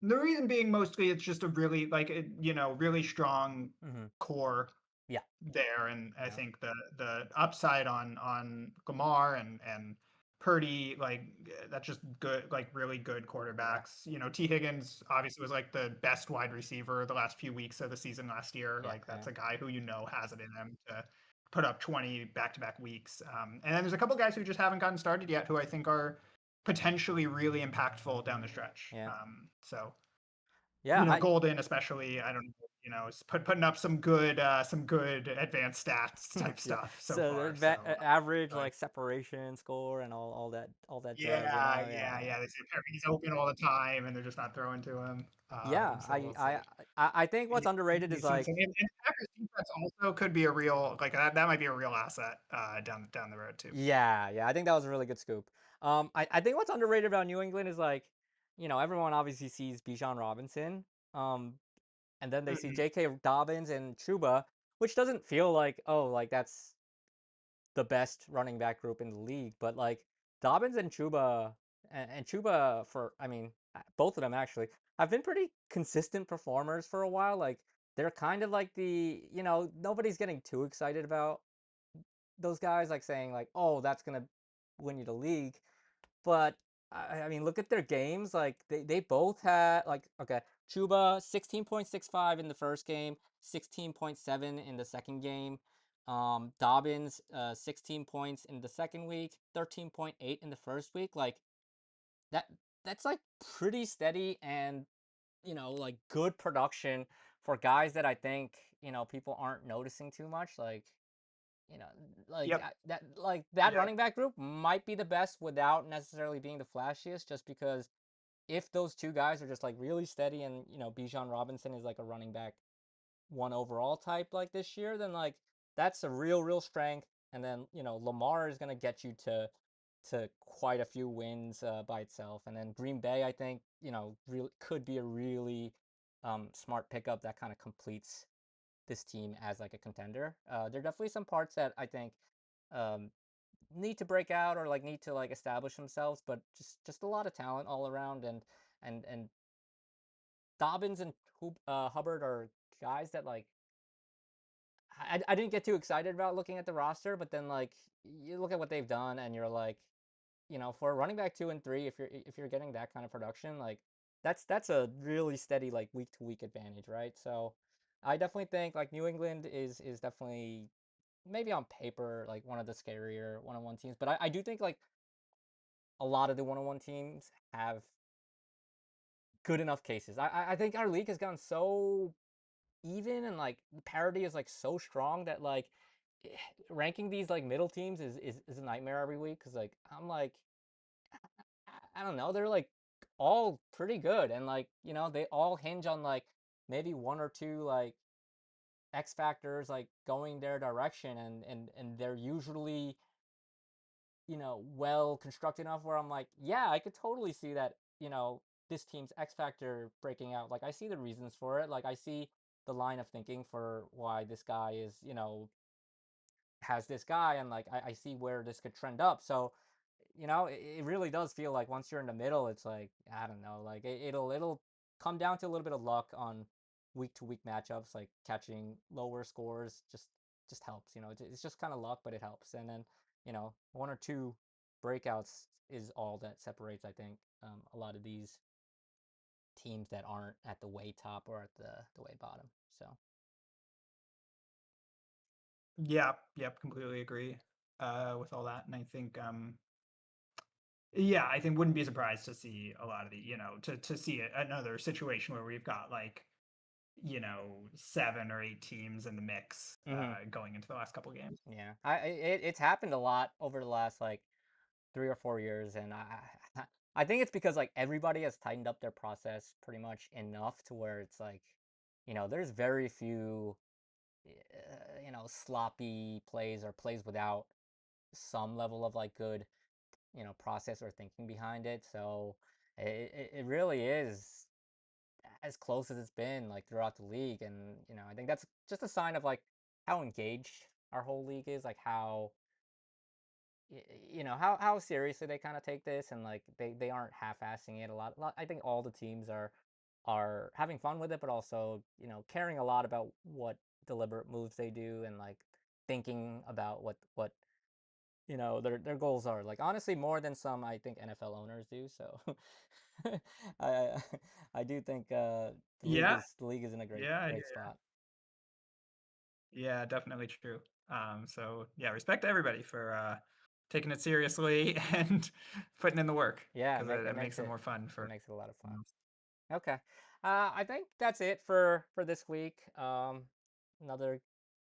the reason being mostly it's just a really really strong Mm-hmm. core Yeah. there, and I Yeah. think the upside on Lamar and Purdy, that's just good, like really good Yeah. quarterbacks. T. Higgins obviously was like the best wide receiver the last few weeks of the season last year. Yeah. Like Yeah. that's a guy who has it in him to put up 20 back-to-back weeks. And then there's a couple guys who just haven't gotten started yet who I think are potentially really impactful down the stretch. Yeah. So Yeah. I Golden especially, I don't know, is putting up some good advanced stats type yeah. stuff so So far. average Good. like separation score and all that jazz. You Yeah, know. Yeah. yeah, Yeah. yeah. He's open all the time, and they're just not throwing to him. Yeah. So we'll see. I think what's underrated is like And Packers defense also could be a real that might be a real asset down the road too. yeah, yeah. I think that was a really good scoop. I think what's underrated about New England is like, everyone obviously sees Bijan Robinson, um, and then they see Mhm. J.K. Dobbins and Chuba, which doesn't feel like, oh, like that's the best running back group in the league, but like Dobbins and Chuba and Chuba for, I mean, both of them actually have been pretty consistent performers for a while. Like they're kind of like nobody's getting too excited about those guys like saying like, "Oh, that's gonna win you the league." But I mean, look at their games. Like they both had like okay, Chuba 16.65 in the first game, 16.7 in the second game. Dobbins 16 points in the second week, 13.8 in the first week. Like that that's like pretty steady and like good production for guys that I think people aren't noticing too much. You know, Yep. that Yep. running back group might be the best without necessarily being the flashiest, just because if those two guys are just like really steady and Bijan Robinson is like a running back one overall type like this year, then like that's a real strength. And then Lamar is gonna get you to quite a few wins by itself. And then Green Bay, I think really could be a really smart pickup that kind of completes this team as like a contender. There are definitely some parts that I think um, need to break out or like need to like establish themselves, but just a lot of talent all around. And Dobbins and Hubbard are guys that like I didn't get too excited about looking at the roster, but then like you look at what they've done and you're like, for a running back 2 and 3, if you're getting that kind of production, like that's a really steady like week to week advantage, right? So I definitely think like New England is definitely maybe on paper like one of the scarier one-on-one teams, but I do think like a lot of the one-on-one teams have good enough cases. I think our league has gotten so even and like the parity is like so strong that like eh, ranking these like middle teams is a nightmare every week because like I'm like I don't know, they're like all pretty good and like they all hinge on like maybe one or two like X factors like going their direction and they're usually well constructed enough where I'm like, yeah, I could totally see that, this team's X factor breaking out. Like I see the reasons for it. Like I see the line of thinking for why this guy is, has this guy and like I see where this could trend up. So, it really does feel like once you're in the middle, it's like, I don't know, like it'll come down to a little bit of luck on week to week matchups, like catching lower scores just helps, it's just kind of luck, but it helps. And then, one or two breakouts is all that separates, I think, a lot of these teams that aren't at the way top or at the way bottom. So Yeah, yep, completely agree, with all that, and I think, yeah, I think wouldn't be surprised to see a lot of the, to see another situation where we've got like, 7 or 8 teams in the mix, mhm. going into the last couple games. Yeah, it's happened a lot over the last like 3 or 4 years, and I think it's because like everybody has tightened up their process pretty much enough to where it's like, there's very few, sloppy plays or plays without some level of like good, process or thinking behind it. So it really is as close as it's been like throughout the league, and I think that's just a sign of like how engaged our whole league is, like how how seriously they kind of take this, and like they aren't half-assing it I think all the teams are having fun with it, but also caring a lot about what deliberate moves they do, and like thinking about what their goals are, like honestly more than some I think NFL owners do. So I I I do think Yeah, the league is in a great yeah, great spot. yeah, definitely true. So yeah, respect to everybody for taking it seriously and putting in the work Yeah, because it makes it more fun it for. makes it a lot of fun. Okay. I think that's it for this week. Another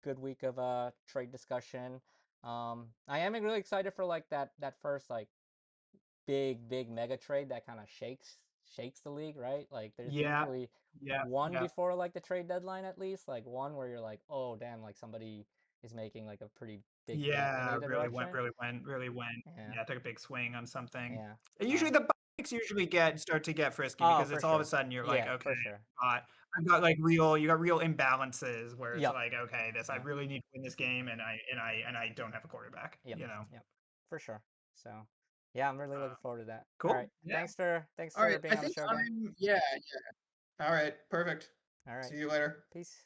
good week of trade discussion. I am really excited for like that first like big mega trade that kind of shakes the league, right? Like there's Yeah, usually yeah, one yeah, before like the trade deadline, at least like one where you're like, oh damn, like somebody is making like a pretty big bet in yeah. either direction. Really went. Yeah. Yeah, took a big swing on something. Yeah. And Uh, usually the bikes usually start to get frisky oh, because for it's all of a sure. sudden you're like, Yeah, okay, for sure. got, I've got like you got real imbalances where it's Yep. like, okay, this I Yeah. really need to win this game, and I don't have a quarterback. Yep, yep, for sure. So, yeah, I'm really looking Uh, forward to that. All cool. right, Yeah. thanks All for right. I being on the think show again. I'm. Yeah. Yeah. All right. Perfect. All right, See you later. peace.